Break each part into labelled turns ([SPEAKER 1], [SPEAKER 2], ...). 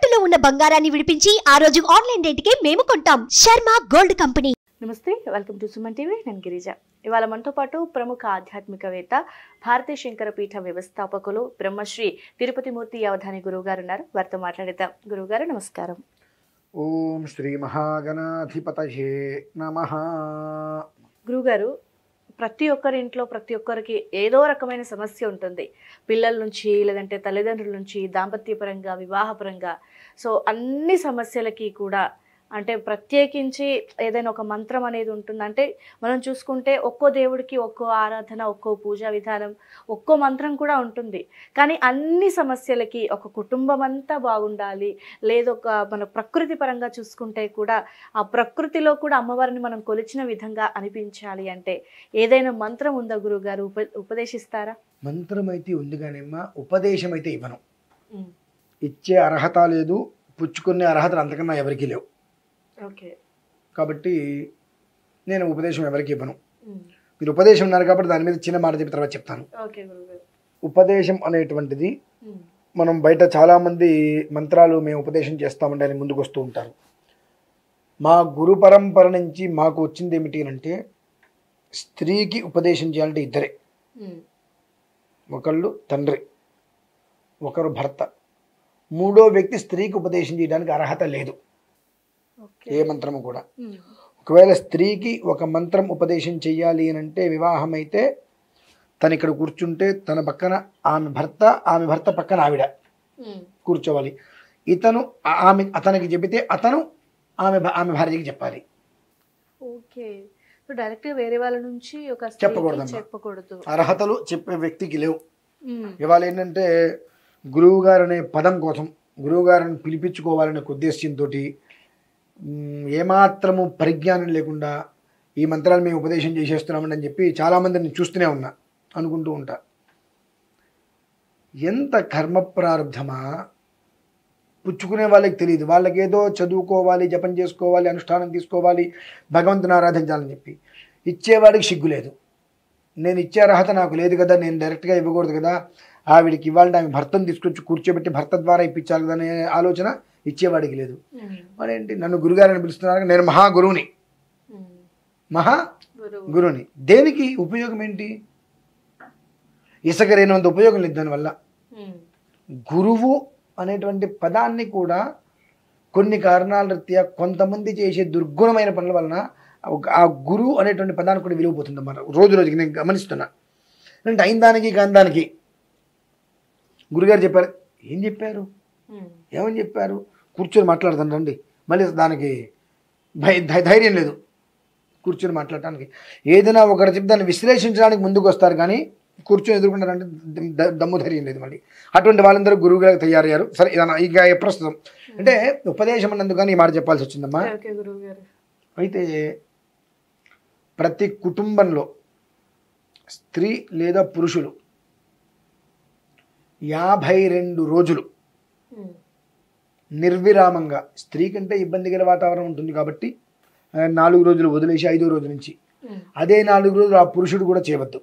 [SPEAKER 1] తాకట్టులో ఉన్న బంగారాన్ని విడిపించి ఆ రోజు ఆన్లైన్ రేటుకే మేము కొంటాం. Sharma gold company.
[SPEAKER 2] నమస్తే, వెల్కమ్ టు సుమన్ టీవీ. నేను గిరిజ. ఇవాళ మనతో పాటు ప్రముఖ ఆధ్యాత్మికవేత్త, భారతీయ శంకర పీఠ వ్యవస్థాపకులు బ్రహ్మశ్రీ తిరుపతి మూర్తి అవధాని గురువు గారు ఉన్నారు. వారితో మాట్లాడేద్దాం. గురువు గారు నమస్కారం.
[SPEAKER 3] ఓం శ్రీ మహాగణాధిపతయే నమః.
[SPEAKER 2] గురువుగారు, ప్రతి ఒక్కరి ఇంట్లో ప్రతి ఒక్కరికి ఏదో రకమైన సమస్య ఉంటుంది. పిల్లల నుంచి, లేదంటే తల్లిదండ్రుల నుంచి, దాంపత్యపరంగా, వివాహపరంగా. సో అన్ని సమస్యలకి కూడా అంటే ప్రత్యేకించి ఏదైనా ఒక మంత్రం అనేది ఉంటుంది. అంటే మనం చూసుకుంటే ఒక్కో దేవుడికి ఒక్కో ఆరాధన, ఒక్కో పూజా విధానం, ఒక్కో మంత్రం కూడా ఉంటుంది. కానీ అన్ని సమస్యలకి ఒక కుటుంబం అంతా బాగుండాలి, లేదొక మన ప్రకృతి పరంగా చూసుకుంటే కూడా ఆ ప్రకృతిలో కూడా అమ్మవారిని మనం కొలిచిన విధంగా అనిపించాలి అంటే ఏదైనా మంత్రం ఉందా గురువుగారు? ఉపదేశిస్తారా?
[SPEAKER 3] మంత్రం అయితే ఉంది కానీమ్మా, ఉపదేశం అయితే ఇవ్వను. ఇచ్చే అర్హత లేదు, పుచ్చుకునే అర్హతలు అంతకన్నా ఎవరికీ లేవు.
[SPEAKER 2] ఓకే.
[SPEAKER 3] కాబట్టి నేను ఉపదేశం ఎవరికి ఇవ్వను. మీరు ఉపదేశం ఉన్నారు కాబట్టి దాని మీద చిన్న మాట చెప్పి తర్వాత చెప్తాను.
[SPEAKER 2] ఓకే గురువుగారు.
[SPEAKER 3] ఉపదేశం అనేటువంటిది మనం బయట చాలామంది మంత్రాలు మేము ఉపదేశం చేస్తామంటే అని ముందుకు వస్తూ ఉంటారు. మా గురు పరంపర నుంచి మాకు వచ్చింది ఏమిటి అంటే, స్త్రీకి ఉపదేశం చేయాలంటే ఇద్దరే. ఒకళ్ళు తండ్రి, ఒకరు భర్త. మూడో వ్యక్తి స్త్రీకి ఉపదేశం చేయడానికి అర్హత లేదు, ఏ మంత్రము కూడా. ఒకవేళ స్త్రీకి ఒక మంత్రం ఉపదేశం చెయ్యాలి అని అంటే, వివాహం అయితే తను ఇక్కడ కూర్చుంటే తన పక్కన ఆమె భర్త పక్కన ఆవిడ కూర్చోవాలి. ఇతను అతనికి చెబితే అతను ఆమె భార్యకి చెప్పాలి.
[SPEAKER 2] ఓకే. సో డైరెక్ట్ గా వేరే వాళ్ళ నుంచి ఒక చెప్పకూడదు.
[SPEAKER 3] అర్హతలు చెప్పే వ్యక్తికి లేవు. ఇవాళ ఏంటంటే, గురువు గారు అనే పదం కోసం గురువు గారిని పిలిపించుకోవాలనే ఉద్దేశంతో ఏమాత్రము పరిజ్ఞానం లేకుండా ఈ మంత్రాలు మేము ఉపదేశం చేసేస్తున్నామని అని చెప్పి చాలామందిని చూస్తూనే ఉన్నా, అనుకుంటూ ఉంటా. ఎంత కర్మ ప్రారంధమా పుచ్చుకునే వాళ్ళకి తెలియదు. వాళ్ళకి ఏదో చదువుకోవాలి, జపం చేసుకోవాలి, అనుష్ఠానం తీసుకోవాలి, భగవంతుని ఆరాధించాలని చెప్పి. ఇచ్చేవాడికి సిగ్గు లేదు. నేను ఇచ్చే అర్హత నాకు లేదు కదా, నేను డైరెక్ట్గా ఇవ్వకూడదు కదా, ఆవిడికి ఇవ్వాలంటే ఆమె భర్తను తీసుకొచ్చి కూర్చోబెట్టి భర్త ద్వారా ఇప్పించాలి కదా అనే ఆలోచన ఇచ్చేవాడికి లేదు. మరేంటి, నన్ను గురుగారిని పిలుస్తున్నారు, నేను మహాగురువుని. దేనికి ఉపయోగం ఏంటి? ఇసకరైనంత ఉపయోగం లేదు దానివల్ల. గురువు అనేటువంటి పదాన్ని కూడా కొన్ని కారణాల రీత్యా కొంతమంది చేసే దుర్గుణమైన పనుల వలన ఆ గురువు అనేటువంటి పదానికి కూడా విలువపోతుంది అన్నమాట. రోజు రోజుకి నేను గమనిస్తున్నా. అంటే అయిన దానికి కాని దానికి గురుగారు చెప్పారు. ఏం చెప్పారు, ఏమని చెప్పారు? కూర్చొని మాట్లాడతాను రండి. మళ్ళీ దానికి ధైర్యం లేదు కూర్చొని మాట్లాడటానికి. ఏదైనా ఒకరు చెప్పి దాన్ని విశ్లేషించడానికి ముందుకు వస్తారు, కానీ కూర్చొని ఎదుర్కొంటారంటే దమ్ము ధైర్యం లేదు. మళ్ళీ అటువంటి వాళ్ళందరూ గురువుగా తయారయ్యారు. సరే, ఇక ప్రస్తుతం అంటే ఉపదేశం అన్నందుకు కానీ ఈ మాట చెప్పాల్సి వచ్చిందమ్మా. అయితే ప్రతి కుటుంబంలో స్త్రీ లేదా పురుషులు 52 రోజులు నిర్విరామంగా, స్త్రీ కంటే ఇబ్బంది గల వాతావరణం ఉంటుంది కాబట్టి 4 రోజులు వదిలేసి 5వ రోజు నుంచి అదే 4 రోజులు ఆ పురుషుడు కూడా చేయవద్దు.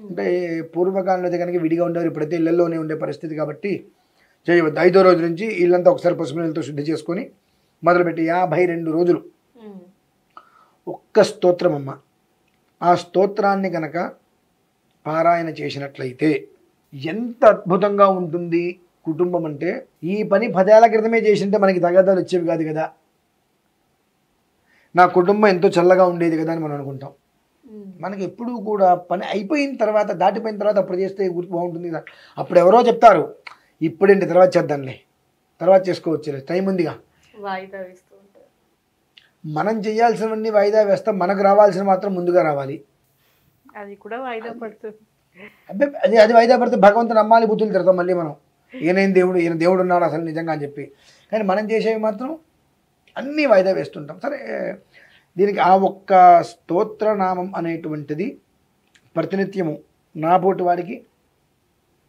[SPEAKER 3] అంటే పూర్వకాలంలో అయితే కనుక విడిగా ఉండేవారు, ఇప్పుడైతే ఇళ్లలోనే ఉండే పరిస్థితి కాబట్టి చేయవద్దు. 5వ రోజు నుంచి ఇల్లంతా ఒకసారి పసుపు నీళ్ళతో శుద్ధి చేసుకొని మొదలుపెట్టి 52 రోజులు ఒక్క స్తోత్రం అమ్మ. ఆ స్తోత్రాన్ని కనుక పారాయణ చేసినట్లయితే ఎంత అద్భుతంగా ఉంటుంది కుటుంబం అంటే. ఈ పని 10 ఏళ్ల క్రితమే చేసింటే మనకి తగాదాలు వచ్చేవి కాదు కదా, నా కుటుంబం ఎంతో చల్లగా ఉండేది కదా అని మనం అనుకుంటాం. మనకి ఎప్పుడూ కూడా పని అయిపోయిన తర్వాత, దాటిపోయిన తర్వాత అప్పుడు చేస్తే గుర్తు బాగుంటుంది కదా. అప్పుడు ఎవరో చెప్తారు, ఇప్పుడేంటి తర్వాత చేద్దాంలే, తర్వాత చేసుకోవచ్చులే, టైం ఉందిగా.
[SPEAKER 2] వాయిదా వేస్తూ ఉంటారు.
[SPEAKER 3] మనం చేయాల్సినవన్నీ వాయిదా వేస్తాం, మనకు రావాల్సిన మాత్రం ముందుగా రావాలి.
[SPEAKER 2] అది కూడా వాయిదా పడుతుంది.
[SPEAKER 3] అది వాయిదా పడితే భగవంతుని నమ్మాలి, బుద్ధులు తిడతాం మళ్ళీ మనం. ఈయన దేవుడు ఉన్నాడు అసలు నిజంగా అని చెప్పి. కానీ మనం చేసేవి మాత్రం అన్నీ వాయిదా వేస్తుంటాం. సరే, దీనికి ఆ ఒక్క స్తోత్రనామం అనేటువంటిది ప్రతినిత్యము నా పోటీ వాడికి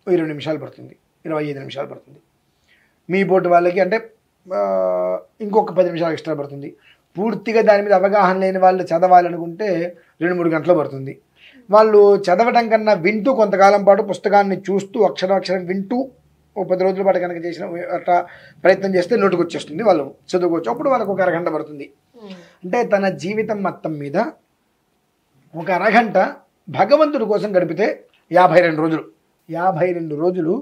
[SPEAKER 3] 20 నిమిషాలు పడుతుంది, 25 నిమిషాలు పడుతుంది. మీ పోటీ వాళ్ళకి అంటే ఇంకొక 10 నిమిషాలు ఎక్స్ట్రా పడుతుంది. పూర్తిగా దాని మీద అవగాహన లేని వాళ్ళు చదవాలనుకుంటే 2-3 గంటలు పడుతుంది. వాళ్ళు చదవటం కన్నా వింటూ కొంతకాలం పాటు పుస్తకాన్ని చూస్తూ అక్షరం వింటూ ఓ 10 రోజుల పాటు కనుక చేసిన అట్లా ప్రయత్నం చేస్తే నోటికి వచ్చేస్తుంది, వాళ్ళు చదువుకోవచ్చు. అప్పుడు వాళ్ళకు ఒక అరగంట పడుతుంది. అంటే తన జీవితం మొత్తం మీద ఒక అరగంట భగవంతుడి కోసం గడిపితే 52 రోజులు 52 రోజులు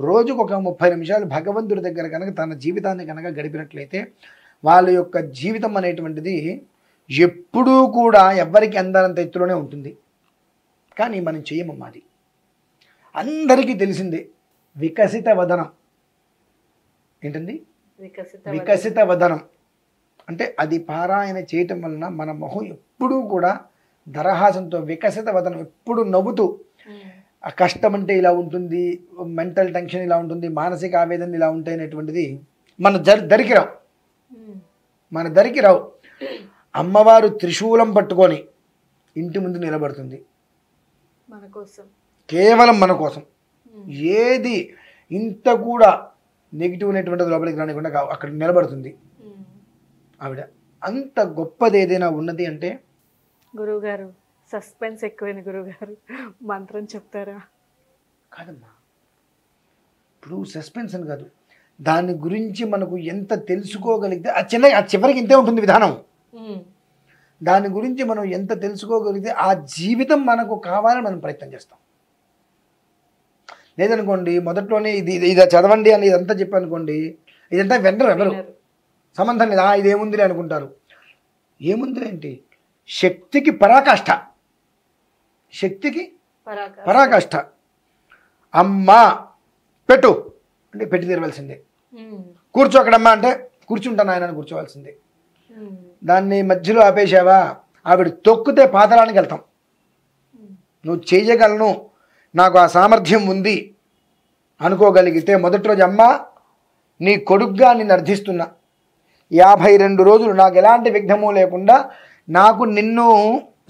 [SPEAKER 3] రోజుకు ఒక 30 నిమిషాలు భగవంతుడి దగ్గర కనుక తన జీవితాన్ని కనుక గడిపినట్లయితే వాళ్ళ యొక్క జీవితం అనేటువంటిది ఎప్పుడూ కూడా ఎవ్వరికి అందరంత ఎత్తులోనే ఉంటుంది. కానీ మనం చెయ్యమమ్మా. అది అందరికీ తెలిసిందే. వికసిత వదనం ఏంటండి? వికసిత వదనం అంటే అది పారాయణ చేయటం వలన మన మొహం ఎప్పుడూ కూడా దరహాసంతో, వికసిత వదనం, ఎప్పుడు నవ్వుతూ, ఆ కష్టం అంటే ఇలా ఉంటుంది, మెంటల్ టెన్షన్ ఇలా ఉంటుంది, మానసిక ఆవేదన ఇలా ఉంటాయి అనేటువంటిది మన దరికి రావు. అమ్మవారు త్రిశూలం పట్టుకొని ఇంటి ముందు నిలబడుతుంది
[SPEAKER 2] మన కోసం,
[SPEAKER 3] కేవలం మన కోసం. ఏది ఇంత కూడా నెగిటివ్ అనేటువంటిది లోపలికి రానికుండా అక్కడ నిలబడుతుంది ఆవిడ. అంత గొప్పది ఏదైనా ఉన్నది అంటే.
[SPEAKER 2] గురువుగారు సస్పెన్స్ ఎక్కువైన గురువుగారు, మంత్రం చెప్తారా?
[SPEAKER 3] కాదమ్మా, ఇప్పుడు సస్పెన్స్ అని కాదు, దాని గురించి మనకు ఎంత తెలుసుకోగలిగితే ఆ చివరికి ఇంతే ఉంటుంది విధానం. దాని గురించి మనం ఎంత తెలుసుకోగలిగితే ఆ జీవితం మనకు కావాలని మనం ప్రయత్నం చేస్తాం. లేదనుకోండి మొదట్లోనే ఇది చదవండి అని ఇదంతా చెప్పనుకోండి, ఇదంతా వినరు ఎవరు, సంబంధం లేదు, ఇదేముందిలే అనుకుంటారు. ఏముందిలే ఏంటి? శక్తికి పరాకాష్ఠ, శక్తికి పరాకాష్ఠ. అమ్మా పెట్టు అంటే పెట్టి తీరవలసిందే. కూర్చో అక్కడమ్మా అంటే కూర్చుంటాను ఆయన అని కూర్చోవలసిందే. దాన్ని మధ్యలో ఆపేసావా, ఆవిడ తొక్కితే పాతాళానికి వెళ్తాం. నువ్వు చేయగలను, నాకు ఆ సామర్థ్యం ఉంది అనుకోగలిగితే మొదటి రోజు అమ్మ నీ కొడుగ్గా నిన్ను అర్థిస్తున్నా, 52 రోజులు నాకు ఎలాంటి విఘ్నము లేకుండా నాకు నిన్ను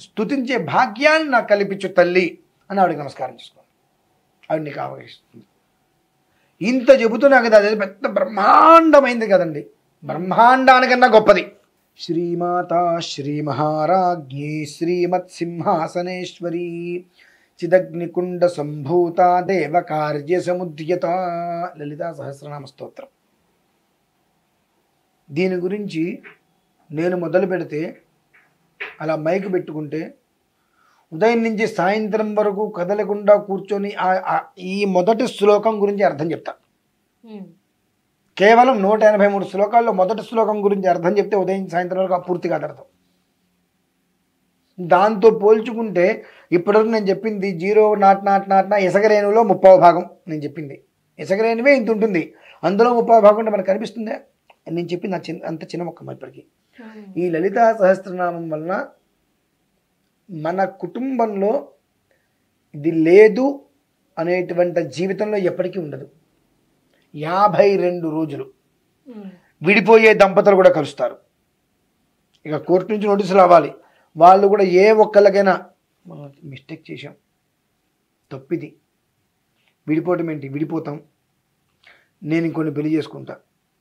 [SPEAKER 3] స్తుతించే భాగ్యాన్ని నాకు కల్పించు తల్లి అని ఆవిడకి నమస్కారం చేసుకోండి. ఆవిడ నీకు ఆవగిస్తుంది. ఇంత చెబుతున్నా కదా, అది పెద్ద బ్రహ్మాండమైంది కదండి, బ్రహ్మాండానికన్నా గొప్పది. శ్రీమాతా శ్రీ మహారాజ్ఞి శ్రీమత్సింహాసనేశ్వరి చిదగ్నికుండ సంభూత దేవ కార్య సముద్యత లలితా సహస్రనామ స్తోత్రం. దీని గురించి నేను మొదలు పెడితే అలా మైకు పెట్టుకుంటే ఉదయం నుంచి సాయంత్రం వరకు కదలకుండా కూర్చొని ఈ మొదటి శ్లోకం గురించి అర్థం చెప్తా. కేవలం 183 శ్లోకాల్లో మొదటి శ్లోకం గురించి అర్థం చెప్తే ఉదయం సాయంత్రం వరకు పూర్తిగా అర్థం. దాంతో పోల్చుకుంటే ఇప్పటివరకు నేను చెప్పింది 0 ఇసగరేణులో 30వ భాగం నేను చెప్పింది. ఇసగరేణువే ఇంత ఉంటుంది, అందులో 30వ భాగం అంటే మనకు కనిపిస్తుందే. నేను చెప్పింది అంత చిన్న మొక్క. ఇప్పటికీ ఈ లలితా సహస్రనామం వలన మన కుటుంబంలో ఇది లేదు అనేటువంటి జీవితంలో ఎప్పటికీ ఉండదు. 52 రోజులు విడిపోయే దంపతులు కూడా కలుస్తారు. ఇక కోర్టు నుంచి నోటీసులు రావాలి, వాళ్ళు కూడా ఏ ఒక్కళ్ళకైనా మిస్టేక్ చేశాం, తప్పిది, విడిపోవటం ఏంటి, విడిపోతాం, నేను ఇంకొన్ని పెళ్లి చేసుకుంటా,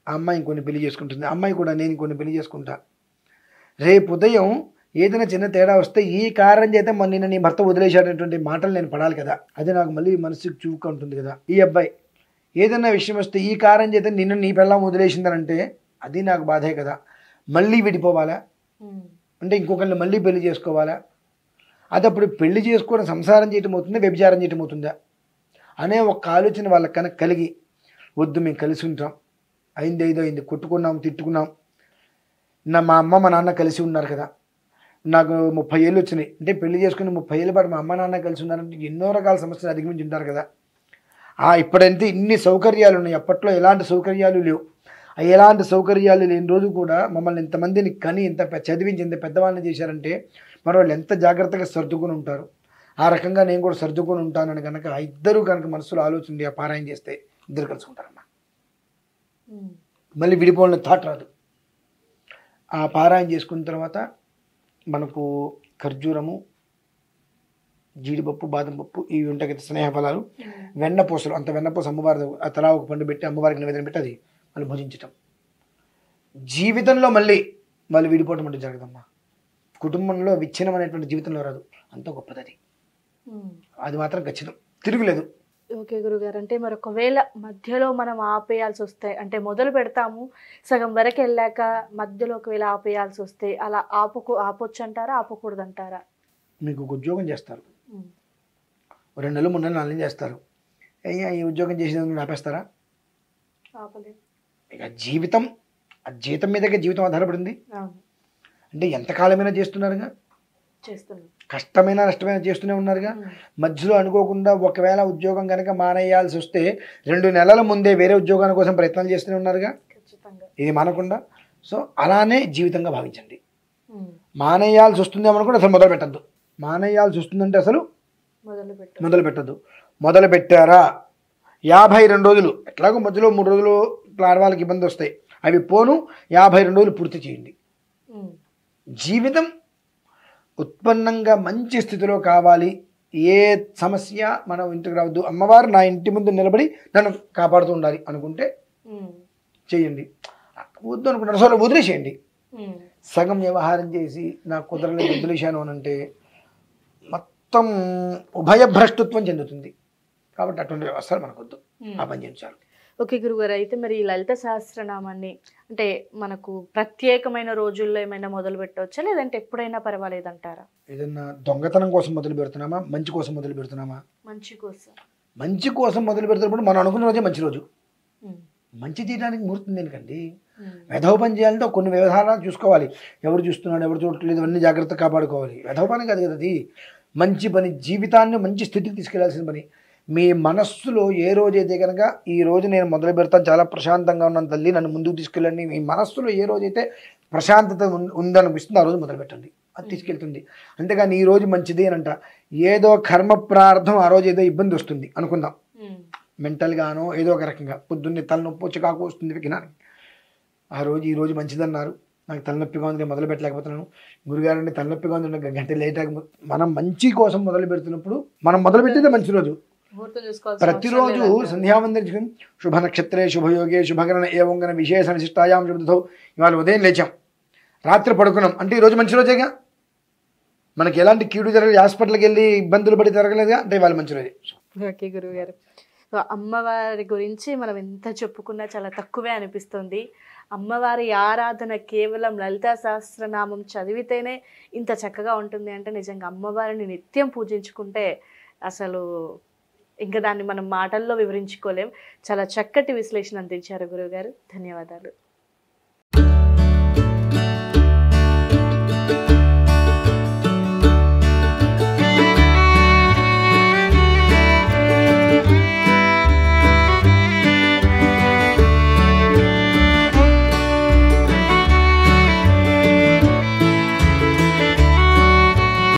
[SPEAKER 3] ఆ అమ్మాయి ఇంకొన్ని పెళ్లి చేసుకుంటుంది, అమ్మాయి కూడా నేను ఇంకొన్ని పెళ్లి చేసుకుంటా. రేపు ఉదయం ఏదైనా చిన్న తేడా వస్తే ఈ కారణం చేత నిన్న నీ భర్త వదిలేసేటటువంటి మాటలు నేను పడాలి కదా, అది నాకు మళ్ళీ మనసుకు చూపుగా ఉంటుంది కదా. ఈ అబ్బాయి ఏదైనా విషయం వస్తే ఈ కారణం చేత నిన్ను నీ పెళ్ళాం వదిలేసిందనంటే అది నాకు బాధే కదా. మళ్ళీ విడిపోవాలా అంటే ఇంకొకరిని మళ్ళీ పెళ్లి చేసుకోవాలా, అది అప్పుడు పెళ్లి చేసుకోవడం సంసారం చేయటం అవుతుందా, వ్యభిచారం చేయటం అవుతుందా అనే ఒక ఆలోచన వాళ్ళకి కనుక కలిగి, వద్దు మేము కలిసి ఉంటాం, అయింది కొట్టుకున్నాం తిట్టుకున్నాం, మా అమ్మ మా నాన్న కలిసి ఉన్నారు కదా, నాకు 30 ఏళ్ళు వచ్చినాయి అంటే పెళ్లి చేసుకుని 30 ఏళ్ళ పాటు మా అమ్మ నాన్న కలిసి ఉన్నారంటే ఎన్నో రకాల సమస్యలు అధిగమించి ఉంటారు కదా. ఇప్పుడంతే ఇన్ని సౌకర్యాలు ఉన్నాయి, అప్పట్లో ఎలాంటి సౌకర్యాలు లేవు. ఎలాంటి సౌకర్యాలు లేని రోజు కూడా మమ్మల్ని ఇంతమందిని కని ఇంత చదివించి ఇంత పెద్దవాళ్ళని చేశారంటే మరి వాళ్ళు ఎంత జాగ్రత్తగా సర్దుకొని ఉంటారు. ఆ రకంగా నేను కూడా సర్దుకొని ఉంటానని కనుక ఇద్దరు కనుక మనసులో ఆలోచన పారాయణ చేస్తే ఇద్దరు కలుసుకుంటారమ్మా. మళ్ళీ విడిపోవాలని థాట్ రాదు. ఆ పారాయణ చేసుకున్న తర్వాత మనకు ఖర్జూరము, జీడిపప్పు, బాదం పప్పు ఇవి ఉంటాయి కదా, స్నేహ ఫలాలు, వెన్నపూసలు, అంత వెన్నపూస అమ్మవారి తలా ఒక పండు పెట్టి అమ్మవారికి నివేదన పెట్టి అది వాళ్ళు భుజించటం. జీవితంలో మళ్ళీ వాళ్ళు విడిపోవటం అంటే జరగదమ్మా. కుటుంబంలో విచ్ఛిన్నం అనేటువంటి జీవితంలో రాదు, అంత గొప్పది అది. అది మాత్రం ఖచ్చితం, తిరుగులేదు.
[SPEAKER 2] ఓకే గురుగారు, అంటే మరి ఒకవేళ మధ్యలో మనం ఆపేయాల్సి వస్తే, అంటే మొదలు పెడతాము సగం వరకు వెళ్ళాక మధ్యలో ఒకవేళ ఆపేయాల్సి వస్తే అలా ఆపొచ్చు అంటారా, ఆపకూడదు అంటారా?
[SPEAKER 3] మీకు ఒక ఉద్యోగం చేస్తారు, 2 నెలలు 3 నెలలు 4 నెలలు చేస్తారు, అయ్యా ఈ ఉద్యోగం చేసేందుకు ఆపేస్తారా?
[SPEAKER 2] ఆపలేదు.
[SPEAKER 3] ఇక జీవితం, ఆ జీతం మీదకే జీవితం ఆధారపడింది.
[SPEAKER 2] అవును,
[SPEAKER 3] అంటే ఎంతకాలమైనా చేస్తున్నారుగా,
[SPEAKER 2] చేస్తున్నాం.
[SPEAKER 3] కష్టమైనా నష్టమైనా చేస్తూనే ఉన్నారుగా. మధ్యలో అనుకోకుండా ఒకవేళ ఉద్యోగం కనుక మానేయాల్సి వస్తే 2 నెలల ముందే వేరే ఉద్యోగాల కోసం ప్రయత్నాలు చేస్తూనే ఉన్నారుగా.
[SPEAKER 2] ఖచ్చితంగా.
[SPEAKER 3] ఇది మానకుండా, సో అలానే జీవితంగా భావించండి. మానేయాల్సి వస్తుంది అనుకుంటే అసలు మొదలు పెట్టద్దు. మానేయాల్సి వస్తుందంటే అసలు మొదలు పెట్టద్దు. మొదలు పెట్టారా 52 రోజులు, ఎట్లాగో మధ్యలో 3 రోజులు ఇట్లా ఆడవాళ్ళకి ఇబ్బంది వస్తాయి, అవి పోను 52 రోజులు పూర్తి చేయండి. జీవితం ఉత్పన్నంగా మంచి స్థితిలో కావాలి. ఏ సమస్య మనం ఇంటికి రావద్దు, అమ్మవారు నా ఇంటి ముందు నిలబడి నన్ను కాపాడుతూ ఉండాలి అనుకుంటే చేయండి. వద్దు అనుకుంటారు అసలు వదిలేసేయండి. సగం వ్యవహారం చేసి నాకు కుదరలేదు వదిలేశాను అని అంటే మొత్తం ఉభయభ్రష్టత్వం చెందుతుంది. కాబట్టి అటువంటి వ్యవస్థలు మనకొద్దు, ఆ పని చేయించాలి.
[SPEAKER 2] ఓకే గురుగారు, అయితే మరి ఈ లలిత సహస్రనామాన్ని అంటే మనకు ప్రత్యేకమైన రోజుల్లో ఏమైనా మొదలు పెట్టవచ్చా, లేదంటే ఎప్పుడైనా పర్వాలేదంటారా?
[SPEAKER 3] ఏదన్నా దొంగతనం కోసం మొదలు పెడుతున్నామా, మంచి కోసం మొదలు పెడుతున్నామా?
[SPEAKER 2] మంచి కోసం.
[SPEAKER 3] మంచి కోసం మొదలు పెడుతున్నప్పుడు మనం అనుకున్న రోజే మంచి రోజు. మంచి చేయడానికి ముహూర్తం దేనికండి? వెధవ పని చేయాలంటే కొన్ని వ్యవహారాలు చూసుకోవాలి, ఎవరు చూస్తున్నాడు ఎవరు చూడట్లేదు అన్ని జాగ్రత్తగా కాపాడుకోవాలి. వెధవ పని కాదు కదా అది, మంచి పని, జీవితాన్ని మంచి స్థితికి తీసుకెళ్లాల్సిన పని. మీ మనస్సులో ఏ రోజైతే కనుక ఈ రోజు నేను మొదలు పెడతాను, చాలా ప్రశాంతంగా ఉన్నాను తల్లి నన్ను ముందుకు తీసుకెళ్ళండి, మీ మనస్సులో ఏ రోజైతే ప్రశాంతత ఉందనిపిస్తుంది ఆ రోజు మొదలు పెట్టండి, అది తీసుకెళ్తుంది. అంతేగాని ఈ రోజు మంచిది అని అంట, ఏదో కర్మ ప్రార్థం ఆ రోజు ఏదో ఇబ్బంది వస్తుంది అనుకుందాం, మెంటల్గానో ఏదో ఒక రకంగా పొద్దున్నే తలనొప్పి చికాకు వస్తుంది వికినానికి, ఆ రోజు ఈ రోజు మంచిదన్నారు, నాకు తలనొప్పిగా ఉంది మొదలు పెట్టలేకపోతున్నాను, గురుగారండి తలనొప్పిగా ఉంది 1 గంట లేట్ ఆగి, మనం మంచి కోసం మొదలు పెడుతున్నప్పుడు మనం మొదలు పెట్టేదే మంచి రోజు. ప్రతిరోజు సంధ్యావందన శుభ నక్షత్రే శుభయోగే శుభగణ ఏవంగన విశేష విశిష్టాయాం శుభతో, ఇవాళ ఉదయం లేచాం రాత్రి పడుకున్నాం అంటే ఈరోజు మంచి రోజేగా, మనకి ఎలాంటి కీడు జరగలేదు, హాస్పిటల్కి వెళ్ళి ఇబ్బందులు పడి జరగలేదుగా, అంటే ఇవాళ మంచి రోజే.
[SPEAKER 2] ఓకే గురువు గారు, అమ్మవారి గురించి మనం ఎంత చెప్పుకున్నా చాలా తక్కువే అనిపిస్తుంది. అమ్మవారి ఆరాధన కేవలం లలితా సహస్రనామం చదివితేనే ఇంత చక్కగా ఉంటుంది అంటే నిజంగా అమ్మవారిని నిత్యం పూజించుకుంటే అసలు ఇంకా దాన్ని మనం మాటల్లో వివరించుకోలేం. చాలా చక్కటి విశ్లేషణ అందించారు గురువుగారు, ధన్యవాదాలు.